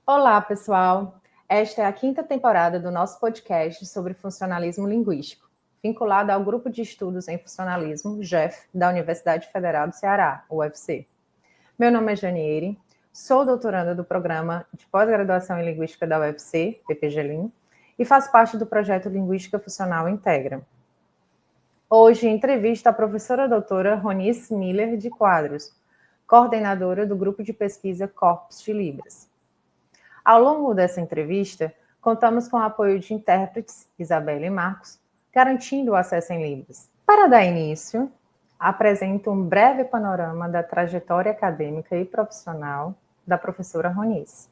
Olá, pessoal! Esta é a quinta temporada do nosso podcast sobre funcionalismo linguístico, vinculado ao Grupo de Estudos em Funcionalismo, GEF, da Universidade Federal do Ceará, UFC. Meu nome é Janiere, sou doutoranda do Programa de Pós-Graduação em Linguística da UFC, PPGLIN, e faço parte do projeto Linguística Funcional Integra. Hoje, entrevisto a professora doutora Ronice Miller de Quadros, coordenadora do Grupo de Pesquisa Corpus de Libras. Ao longo dessa entrevista, contamos com o apoio de intérpretes, Isabela e Marcos, garantindo o acesso em Libras. Para dar início, apresento um breve panorama da trajetória acadêmica e profissional da professora Ronice.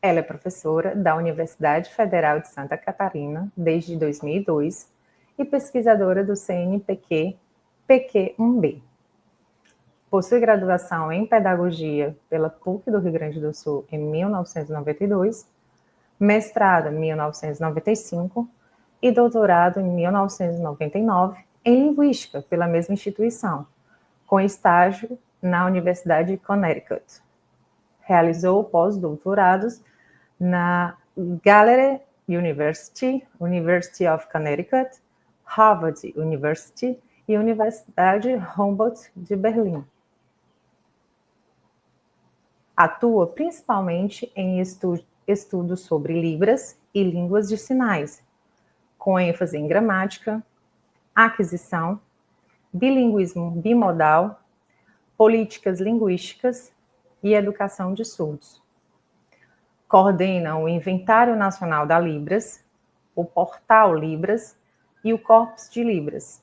Ela é professora da Universidade Federal de Santa Catarina desde 2002 e pesquisadora do CNPq PQ1B. Possui graduação em Pedagogia pela PUC do Rio Grande do Sul em 1992, mestrado em 1995 e doutorado em 1999 em Linguística pela mesma instituição, com estágio na Universidade de Connecticut. Realizou pós-doutorados na Gallaudet University, University of Connecticut, Harvard University e Universidade Humboldt de Berlim. Atua principalmente em estudos sobre Libras e línguas de sinais, com ênfase em gramática, aquisição, bilinguismo bimodal, políticas linguísticas e educação de surdos. Coordena o Inventário Nacional da Libras, o Portal Libras e o Corpus de Libras,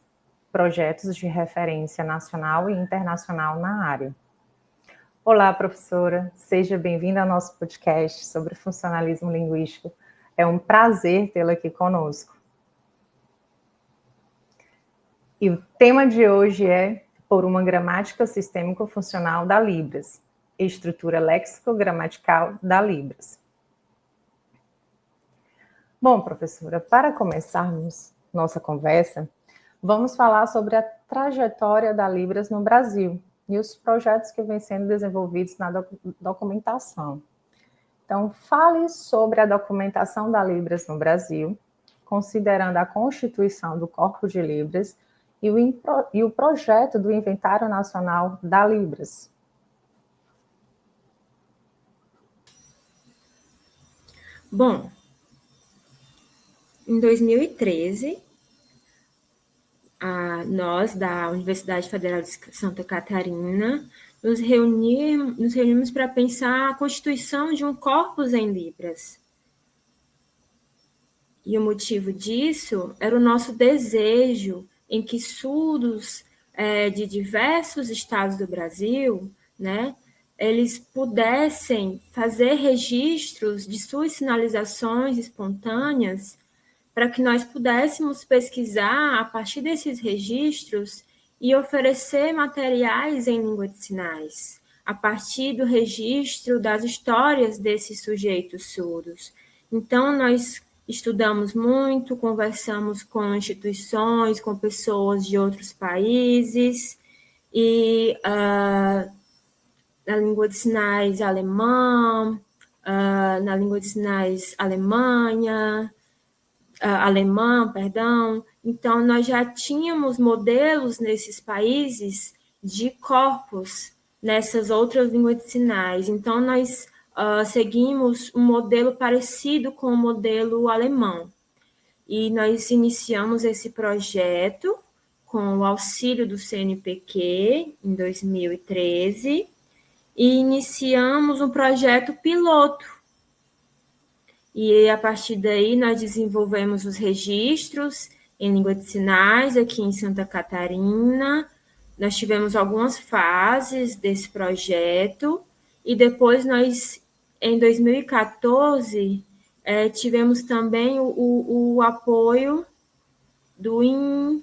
projetos de referência nacional e internacional na área. Olá, professora, seja bem-vinda ao nosso podcast sobre funcionalismo linguístico. É um prazer tê-la aqui conosco. E o tema de hoje é Por uma gramática sistêmico-funcional da Libras, estrutura léxico-gramatical da Libras. Bom, professora, para começarmos nossa conversa, vamos falar sobre a trajetória da Libras no Brasil e os projetos que vêm sendo desenvolvidos na documentação. Então, fale sobre a documentação da Libras no Brasil, considerando a constituição do Corpo de Libras e o projeto do Inventário Nacional da Libras. Bom, em 2013, nós, da Universidade Federal de Santa Catarina, nos reunimos para pensar a constituição de um corpus em Libras. E o motivo disso era o nosso desejo em que surdos de diversos estados do Brasil, né, eles pudessem fazer registros de suas sinalizações espontâneas para que nós pudéssemos pesquisar a partir desses registros e oferecer materiais em língua de sinais, a partir do registro das histórias desses sujeitos surdos. Então, nós estudamos muito, conversamos com instituições, com pessoas de outros países, e na língua de sinais alemã, na língua de sinais alemã, então nós já tínhamos modelos nesses países de corpos nessas outras línguas de sinais, então nós seguimos um modelo parecido com o modelo alemão, e nós iniciamos esse projeto com o auxílio do CNPq em 2013, e iniciamos um projeto piloto. E a partir daí nós desenvolvemos os registros em língua de sinais aqui em Santa Catarina. Nós tivemos algumas fases desse projeto e depois nós, em 2014, tivemos também o apoio do INDL,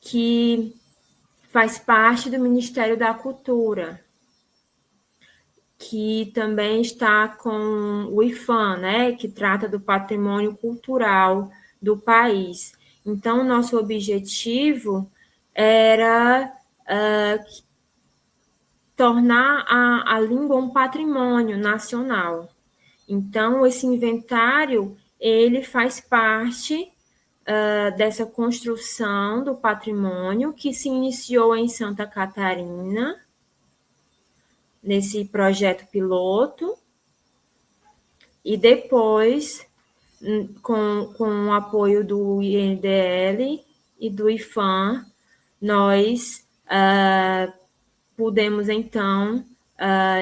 que faz parte do Ministério da Cultura, que também está com o IPHAN, né, que trata do patrimônio cultural do país. Então, nosso objetivo era tornar a língua um patrimônio nacional. Então, esse inventário, ele faz parte dessa construção do patrimônio que se iniciou em Santa Catarina, nesse projeto piloto, e depois, com o apoio do INDL e do IFAM, nós pudemos, então,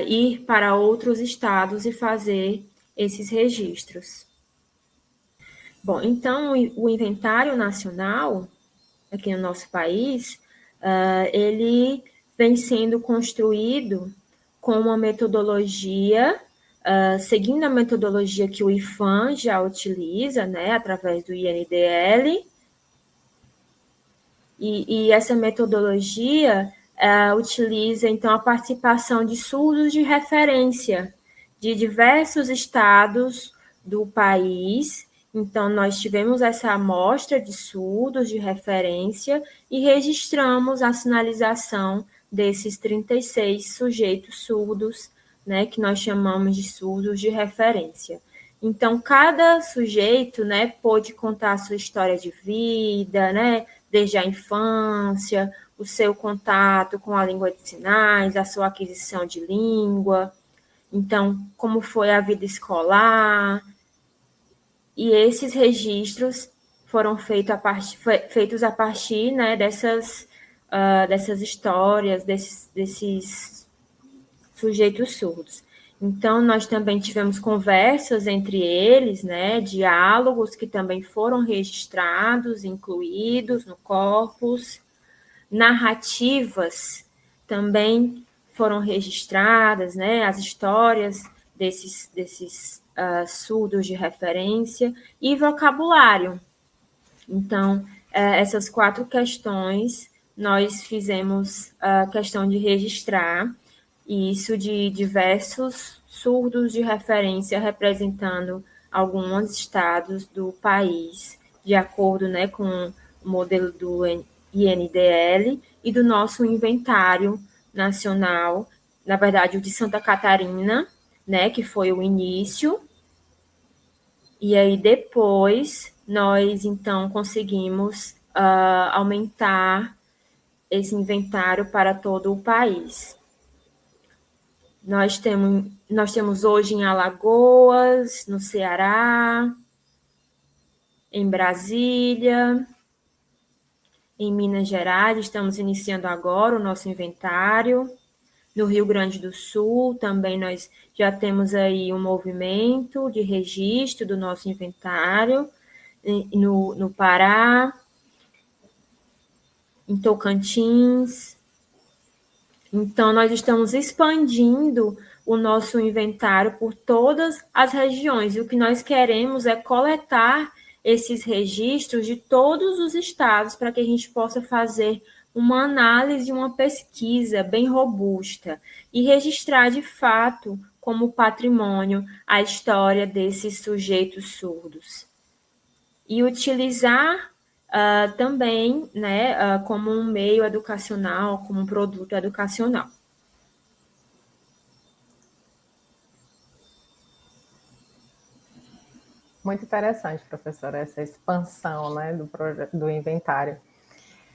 ir para outros estados e fazer esses registros. Bom, então, o inventário nacional, aqui no nosso país, ele vem sendo construído com uma metodologia, seguindo a metodologia que o IFAM já utiliza, né, através do INDL, e essa metodologia utiliza, então, a participação de surdos de referência de diversos estados do país. Então, nós tivemos essa amostra de surdos de referência e registramos a sinalização desses 36 sujeitos surdos, né, que nós chamamos de surdos de referência. Então, cada sujeito, né, pôde contar a sua história de vida, né, desde a infância, o seu contato com a língua de sinais, a sua aquisição de língua, então, como foi a vida escolar. E esses registros foram feitos a partir, né, dessas histórias, desses sujeitos surdos. Então, nós também tivemos conversas entre eles, né, diálogos que também foram registrados, incluídos no corpus, narrativas também foram registradas, né, as histórias desses surdos de referência e vocabulário. Então, essas 4 questões nós fizemos a questão de registrar, isso de diversos surdos de referência representando alguns estados do país, de acordo, né, com o modelo do INDL e do nosso inventário nacional, na verdade, o de Santa Catarina, né, que foi o início. E aí, depois, nós, então, conseguimos aumentar esse inventário para todo o país. Nós temos hoje em Alagoas, no Ceará, em Brasília, em Minas Gerais, estamos iniciando agora o nosso inventário. No Rio Grande do Sul, também nós já temos aí um movimento de registro do nosso inventário. No Pará, em Tocantins. Então, nós estamos expandindo o nosso inventário por todas as regiões. E o que nós queremos é coletar esses registros de todos os estados para que a gente possa fazer uma análise, uma pesquisa bem robusta e registrar de fato como patrimônio a história desses sujeitos surdos. E utilizar também, né, como um meio educacional, como um produto educacional. Muito interessante, professora, essa expansão, né, do inventário.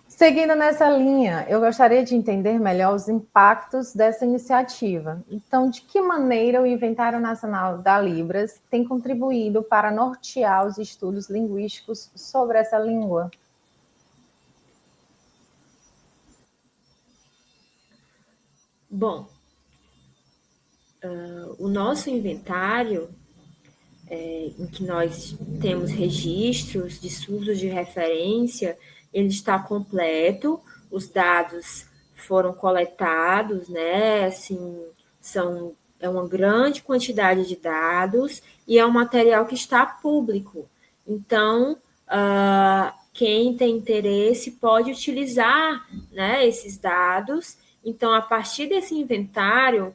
Seguindo nessa linha, eu gostaria de entender melhor os impactos dessa iniciativa. Então, de que maneira o Inventário Nacional da Libras tem contribuído para nortear os estudos linguísticos sobre essa língua? Bom, o nosso inventário, em que nós temos registros de surdos de referência, ele está completo, os dados foram coletados, né? Assim, é uma grande quantidade de dados e é um material que está público. Então, quem tem interesse pode utilizar, né, esses dados. Então, a partir desse inventário,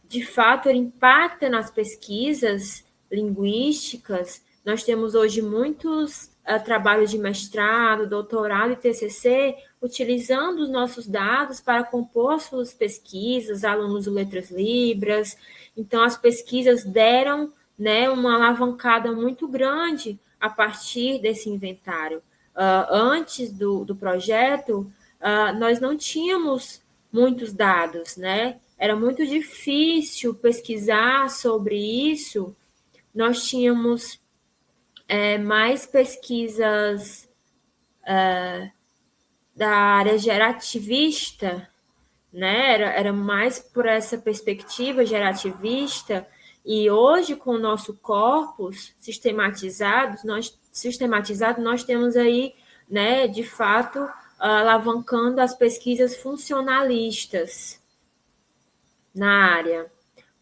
de fato, ele impacta nas pesquisas linguísticas. Nós temos hoje muitos trabalhos de mestrado, doutorado e TCC utilizando os nossos dados para compor suas pesquisas, alunos do Letras Libras. Então, as pesquisas deram, né, uma alavancada muito grande a partir desse inventário. Antes do projeto, nós não tínhamos muitos dados, né? Era muito difícil pesquisar sobre isso. Nós tínhamos mais pesquisas da área gerativista, né? Era mais por essa perspectiva gerativista, e hoje, com o nosso corpus sistematizado, nós temos aí, né, de fato, alavancando as pesquisas funcionalistas na área,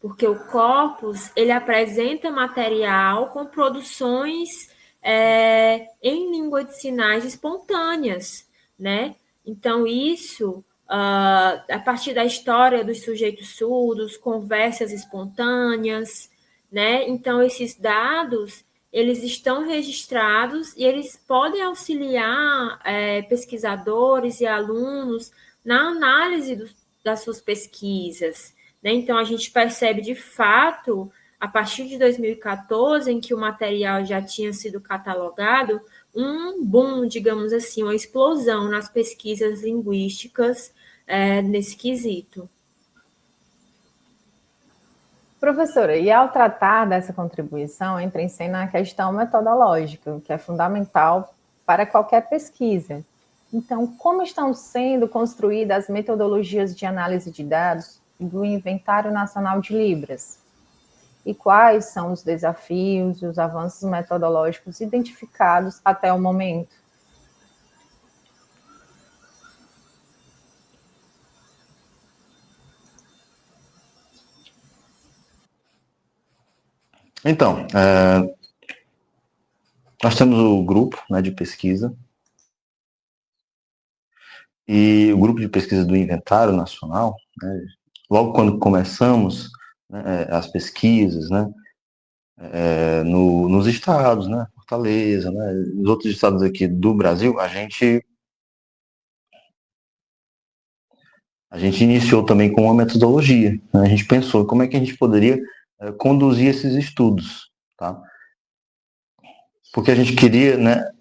porque o corpus, ele apresenta material com produções em língua de sinais espontâneas, né? Então, isso, a partir da história dos sujeitos surdos, conversas espontâneas, né? Então, esses dados, eles estão registrados e eles podem auxiliar pesquisadores e alunos na análise das suas pesquisas, né? Então, a gente percebe, de fato, a partir de 2014, em que o material já tinha sido catalogado, um boom, digamos assim, uma explosão nas pesquisas linguísticas nesse quesito. Professora, e ao tratar dessa contribuição, entra em cena a questão metodológica, que é fundamental para qualquer pesquisa. Então, como estão sendo construídas as metodologias de análise de dados do Inventário Nacional de Libras? E quais são os desafios e os avanços metodológicos identificados até o momento? Então, nós temos o grupo, né, de pesquisa, e o grupo de pesquisa do Inventário Nacional, né, logo quando começamos, né, as pesquisas, né, nos estados, né, Fortaleza, né, nos outros estados aqui do Brasil, a gente iniciou também com uma metodologia, né, a gente pensou como é que a gente poderia conduzir esses estudos, tá? Porque a gente queria, né,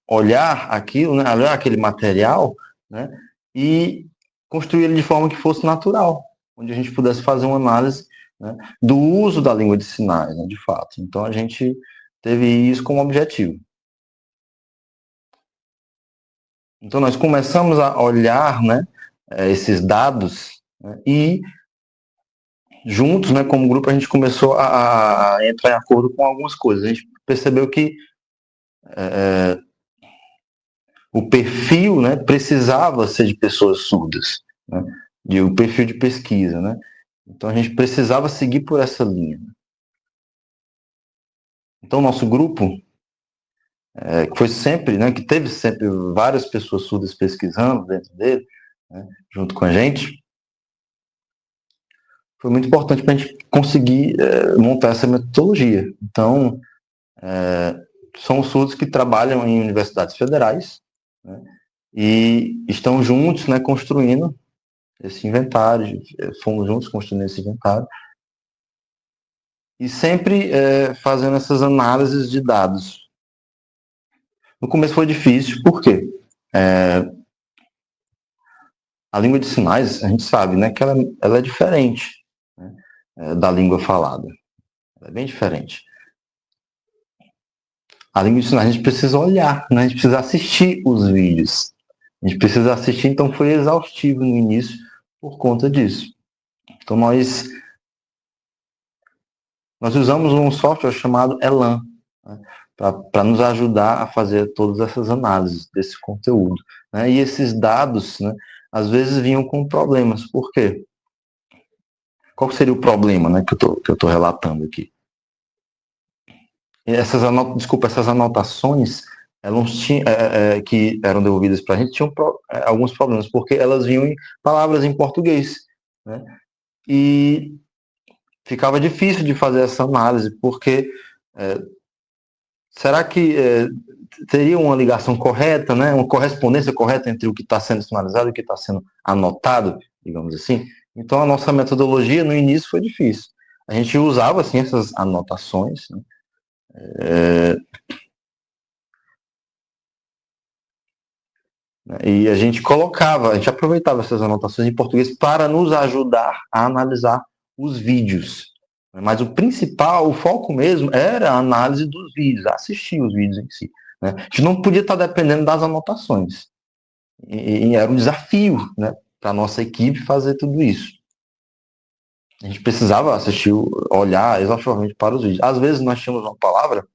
olhar aquilo, né, olhar aquele material, né, e construir ele de forma que fosse natural, onde a gente pudesse fazer uma análise, né, do uso da língua de sinais, né, de fato. Então a gente teve isso como objetivo. Então nós começamos a olhar, né, esses dados, né, e juntos, né, como grupo, a gente começou a entrar em acordo com algumas coisas. A gente percebeu que o perfil, né, precisava ser de pessoas surdas, né, o perfil de pesquisa, né? Então a gente precisava seguir por essa linha. Então nosso grupo, que foi sempre, né, que teve sempre várias pessoas surdas pesquisando dentro dele, né, junto com a gente, foi muito importante para a gente conseguir montar essa metodologia. Então, são surdos que trabalham em universidades federais, né, e estão juntos, né, construindo esse inventário, fomos juntos construindo esse inventário, e sempre fazendo essas análises de dados. No começo foi difícil, por quê? A língua de sinais, a gente sabe, né, que ela é diferente, né, da língua falada. Ela é bem diferente. A língua de sinais a gente precisa olhar, né, a gente precisa assistir os vídeos. A gente precisa assistir, então foi exaustivo no início por conta disso. Então nós usamos um software chamado Elan, né, para nos ajudar a fazer todas essas análises desse conteúdo, né? E esses dados, né, às vezes vinham com problemas. Por quê? Qual seria o problema, né, que eu tô relatando aqui? Essas anotações, elas tinham, que eram devolvidas para a gente, tinham alguns problemas, porque elas vinham em palavras em português, né? E ficava difícil de fazer essa análise, porque será que teria uma ligação correta, né, uma correspondência correta entre o que está sendo sinalizado e o que está sendo anotado, digamos assim? Então, a nossa metodologia, no início, foi difícil. A gente usava, assim, essas anotações, né, e a gente aproveitava essas anotações em português para nos ajudar a analisar os vídeos. Mas o principal, o foco mesmo, era a análise dos vídeos, assistir os vídeos em si. Né? A gente não podia estar dependendo das anotações. E era um desafio, né, para a nossa equipe fazer tudo isso. A gente precisava assistir, olhar exaustivamente para os vídeos. Às vezes nós tínhamos uma palavra,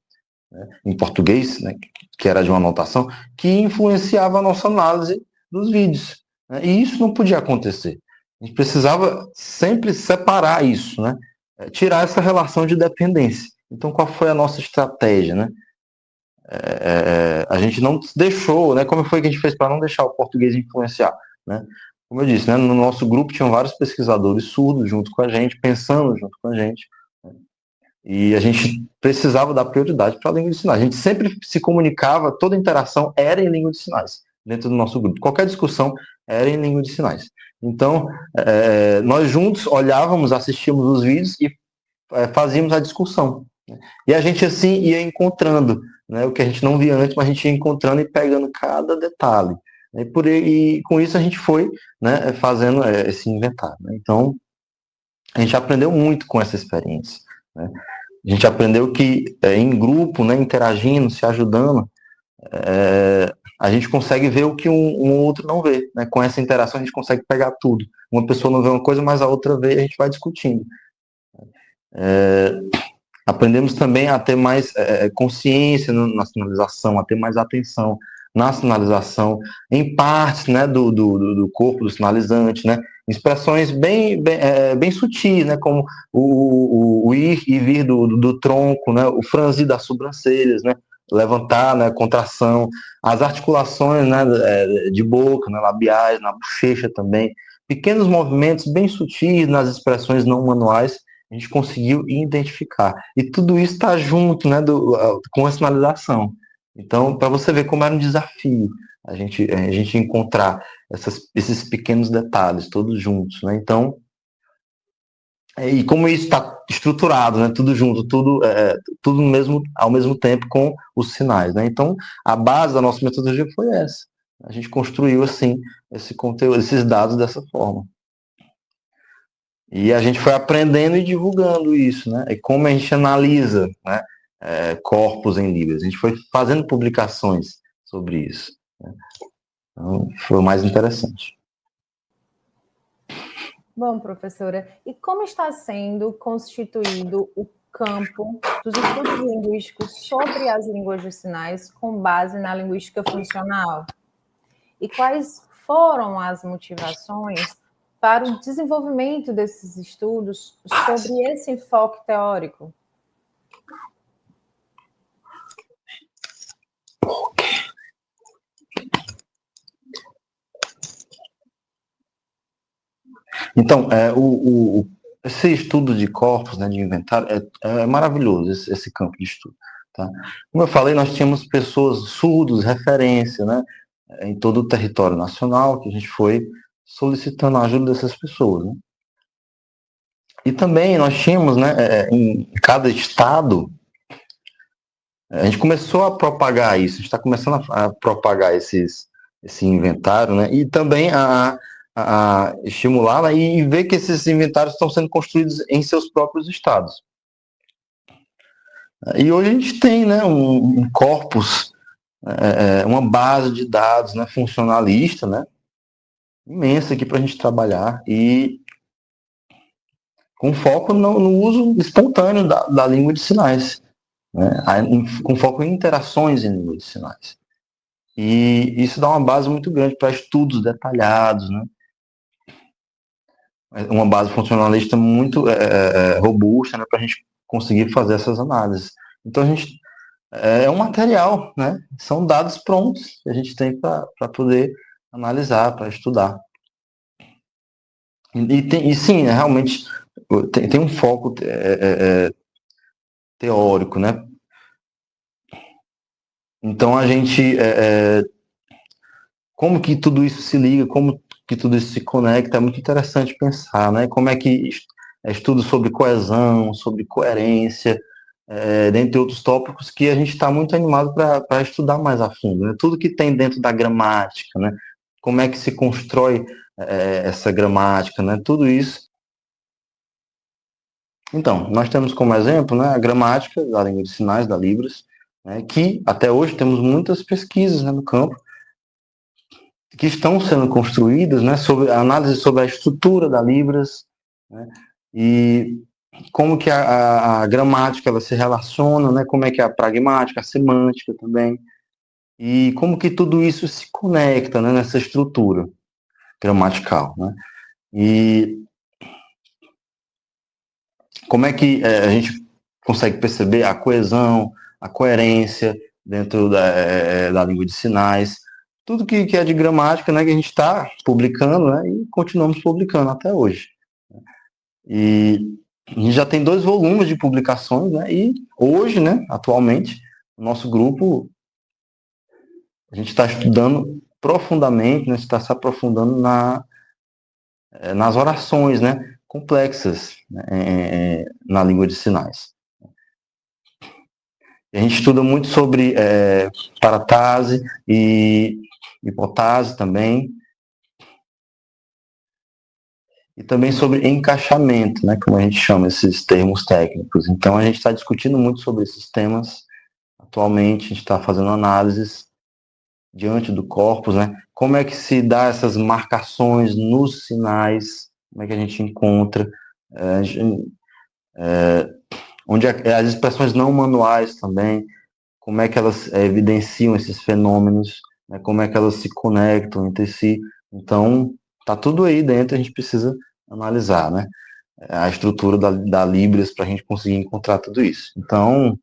né, em português, né, que era de uma anotação, que influenciava a nossa análise dos vídeos. Né, e isso não podia acontecer. A gente precisava sempre separar isso, né, tirar essa relação de dependência. Então, qual foi a nossa estratégia? Né? A gente não deixou, né, como foi que a gente fez para não deixar o português influenciar? Né? Como eu disse, né, no nosso grupo tinham vários pesquisadores surdos junto com a gente, pensando junto com a gente, né? E a gente precisava dar prioridade para a língua de sinais. A gente sempre se comunicava, toda interação era em língua de sinais, dentro do nosso grupo. Qualquer discussão era em língua de sinais. Então, nós juntos olhávamos, assistíamos os vídeos e fazíamos a discussão. Né? E a gente, assim, ia encontrando, né, o que a gente não via antes, mas a gente ia encontrando e pegando cada detalhe. E com isso a gente foi, né, fazendo esse inventário. Né? Então, a gente aprendeu muito com essa experiência. Né? A gente aprendeu que em grupo, né, interagindo, se ajudando, a gente consegue ver o que um outro não vê. Né? Com essa interação a gente consegue pegar tudo. Uma pessoa não vê uma coisa, mas a outra vê e a gente vai discutindo. Aprendemos também a ter mais consciência na sinalização, a ter mais atenção na sinalização, em partes, né, do corpo do sinalizante, né, expressões bem sutis, né, como o ir e vir do tronco, né, o franzir das sobrancelhas, né, levantar, né, contração, as articulações, né, de boca, né, labiais, na bochecha também, pequenos movimentos bem sutis nas expressões não manuais, a gente conseguiu identificar. E tudo isso está junto, né, com a sinalização. Então, para você ver como era um desafio a gente encontrar esses pequenos detalhes, todos juntos, né? Então, e como isso está estruturado, né? Tudo junto, tudo ao mesmo tempo com os sinais, né? Então, a base da nossa metodologia foi essa. A gente construiu, assim, esse conteúdo, esses dados dessa forma. E a gente foi aprendendo e divulgando isso, né? E como a gente analisa, né, corpos em Libras. A gente foi fazendo publicações sobre isso. Né? Então, foi o mais interessante. Bom, professora, e como está sendo constituído o campo dos estudos linguísticos sobre as línguas de sinais com base na linguística funcional? E quais foram as motivações para o desenvolvimento desses estudos sobre esse enfoque teórico? Então, esse estudo de corpos, né, de inventário, é maravilhoso, esse campo de estudo. Tá? Como eu falei, nós tínhamos pessoas surdos, referência, né, em todo o território nacional, que a gente foi solicitando a ajuda dessas pessoas. Né? E também nós tínhamos, né, em cada estado, a gente começou a propagar isso, a gente está começando a propagar esse inventário, né, e também a estimular, né, e ver que esses inventários estão sendo construídos em seus próprios estados. E hoje a gente tem, né, um corpus, uma base de dados, né, funcionalista, né, imensa aqui para a gente trabalhar e com foco no uso espontâneo da língua de sinais, né, com foco em interações em língua de sinais. E isso dá uma base muito grande para estudos detalhados, né, uma base funcionalista muito robusta, né, para a gente conseguir fazer essas análises. Então, a gente é um material, né? São dados prontos que a gente tem para poder analisar, para estudar. E sim, realmente tem um foco teórico, né? Então, a gente... como que tudo isso se liga, como que tudo isso se conecta, é muito interessante pensar, né? Como é que estudos sobre coesão, sobre coerência, dentre outros tópicos que a gente está muito animado para estudar mais a fundo, né? Tudo que tem dentro da gramática, né? Como é que se constrói essa gramática, né? Tudo isso. Então, nós temos como exemplo, né, a gramática da língua de sinais, da Libras, né, que até hoje temos muitas pesquisas, né, no campo, que estão sendo construídas, né, sobre a análise sobre a estrutura da Libras, né, e como que a gramática ela se relaciona, né, como é que é a pragmática, a semântica também, e como que tudo isso se conecta, né, nessa estrutura gramatical, né, e como é que a gente consegue perceber a coesão, a coerência dentro da língua de sinais, tudo que é de gramática, né, que a gente está publicando, né, e continuamos publicando até hoje. E a gente já tem 2 volumes de publicações, né, e hoje, né, atualmente, o nosso grupo, a gente está estudando profundamente, né, está se aprofundando nas orações, né, complexas, né, na língua de sinais. A gente estuda muito sobre paratase e hipotase também, e também sobre encaixamento, né, como a gente chama esses termos técnicos. Então, a gente está discutindo muito sobre esses temas. Atualmente, a gente está fazendo análises diante do corpus, né, como é que se dá essas marcações nos sinais, como é que a gente encontra, onde as expressões não manuais também, como é que elas evidenciam esses fenômenos, né, como é que elas se conectam entre si. Então, tá tudo aí dentro, a gente precisa analisar, né, a estrutura da Libras para a gente conseguir encontrar tudo isso. Então,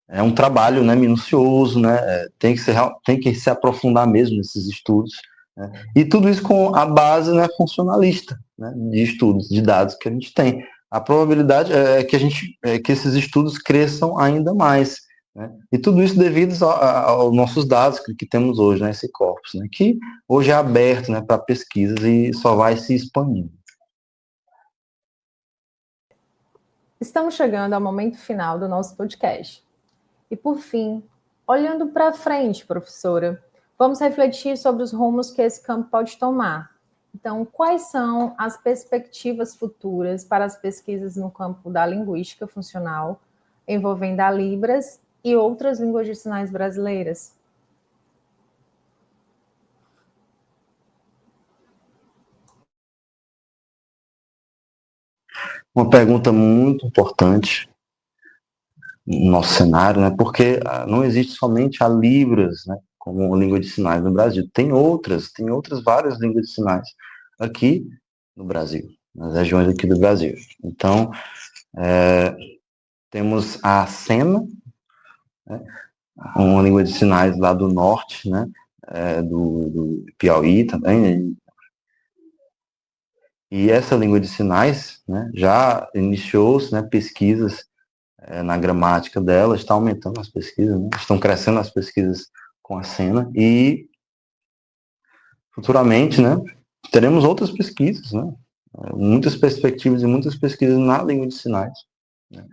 é um trabalho, né, minucioso, né, tem que se aprofundar mesmo nesses estudos, né, e tudo isso com a base, né, funcionalista, né, de estudos, de dados que a gente tem. A probabilidade é que esses estudos cresçam ainda mais, né, e tudo isso devido aos nossos dados que temos hoje, né, esse corpus, né, que hoje é aberto, né, para pesquisas e só vai se expandindo. Estamos chegando ao momento final do nosso podcast. E por fim, olhando para frente, professora, vamos refletir sobre os rumos que esse campo pode tomar. Então, quais são as perspectivas futuras para as pesquisas no campo da linguística funcional, envolvendo a Libras e outras línguas de sinais brasileiras? Uma pergunta muito importante no nosso cenário, né? Porque não existe somente a Libras, né, como língua de sinais no Brasil. Tem outras várias línguas de sinais aqui no Brasil, nas regiões aqui do Brasil. Então, temos a Sena, né, uma língua de sinais lá do norte, né, do Piauí também. E essa língua de sinais, né, já iniciou-se, né, pesquisas na gramática dela, está aumentando as pesquisas, né? Estão crescendo as pesquisas com a Sena e futuramente, né, teremos outras pesquisas, né, muitas perspectivas e muitas pesquisas na língua de sinais, né,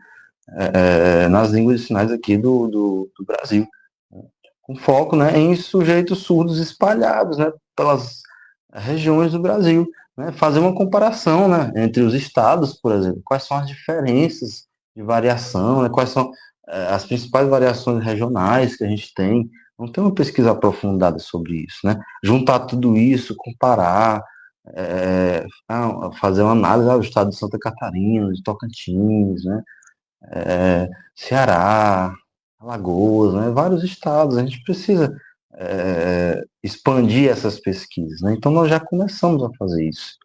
nas línguas de sinais aqui do Brasil, né, com foco, né, em sujeitos surdos espalhados, né, pelas regiões do Brasil, né, fazer uma comparação, né, entre os estados, por exemplo, quais são as diferenças de variação, né, quais são as principais variações regionais que a gente tem. Não tem uma pesquisa aprofundada sobre isso, né? Juntar tudo isso, comparar, fazer uma análise do estado de Santa Catarina, de Tocantins, né? Ceará, Alagoas, né? Vários estados. A gente precisa expandir essas pesquisas, né? Então nós já começamos a fazer isso.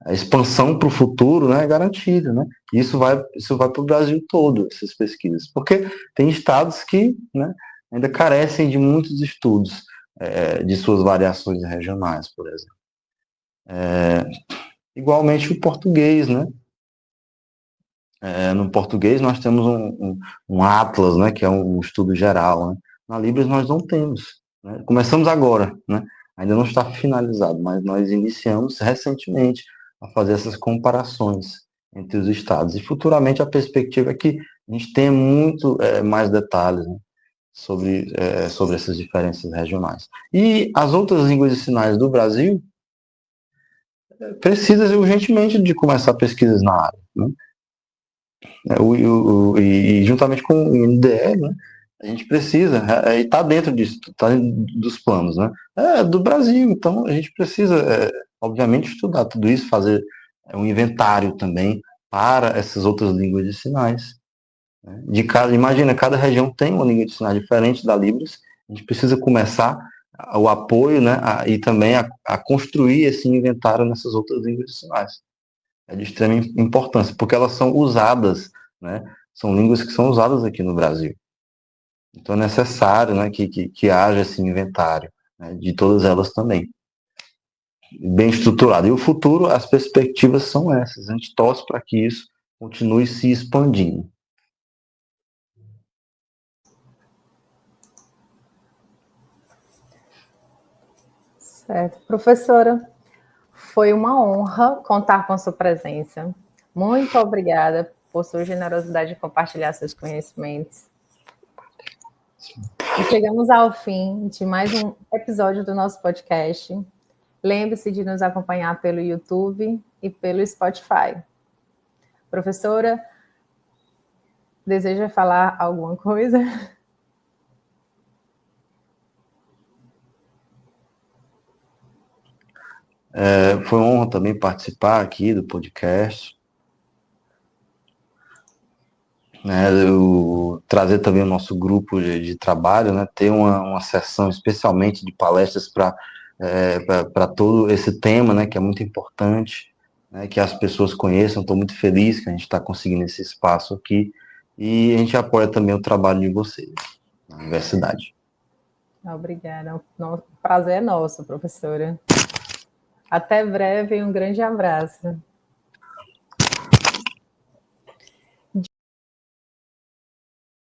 A expansão para o futuro, né, é garantida, né? Isso vai para o Brasil todo, essas pesquisas, porque tem estados que, né, ainda carecem de muitos estudos de suas variações regionais, por exemplo. Igualmente o português, né? No português nós temos um atlas, né, que é um estudo geral, né? Na Libras nós não temos, né? Começamos agora, né? Ainda não está finalizado, mas nós iniciamos recentemente a fazer essas comparações entre os estados. E futuramente a perspectiva é que a gente tenha muito mais detalhes, né, sobre essas diferenças regionais. E as outras línguas de sinais do Brasil precisam urgentemente de começar pesquisas na área, né? E juntamente com o INDE, né, a gente precisa, e está dentro disso, está dentro dos planos, né? Do Brasil, então a gente precisa, obviamente, estudar tudo isso, fazer um inventário também para essas outras línguas de sinais. Né? Imagina, cada região tem uma língua de sinais diferente da Libras, a gente precisa começar o apoio, né, e também a construir esse inventário nessas outras línguas de sinais. É de extrema importância, porque elas são usadas, né? São línguas que são usadas aqui no Brasil. Então é necessário, né, que haja esse inventário, né, de todas elas também, bem estruturado. E o futuro, as perspectivas são essas. A gente torce para que isso continue se expandindo. Certo. Professora, foi uma honra contar com a sua presença. Muito obrigada por sua generosidade de compartilhar seus conhecimentos. E chegamos ao fim de mais um episódio do nosso podcast. Lembre-se de nos acompanhar pelo YouTube e pelo Spotify. Professora, deseja falar alguma coisa? Foi uma honra também participar aqui do podcast, né, trazer também o nosso grupo de trabalho, né, ter uma sessão especialmente de palestras para todo esse tema, né, que é muito importante, né, que as pessoas conheçam. Estou muito feliz que a gente está conseguindo esse espaço aqui, e a gente apoia também o trabalho de vocês na universidade. Obrigada. O prazer é nosso, professora. Até breve e um grande abraço.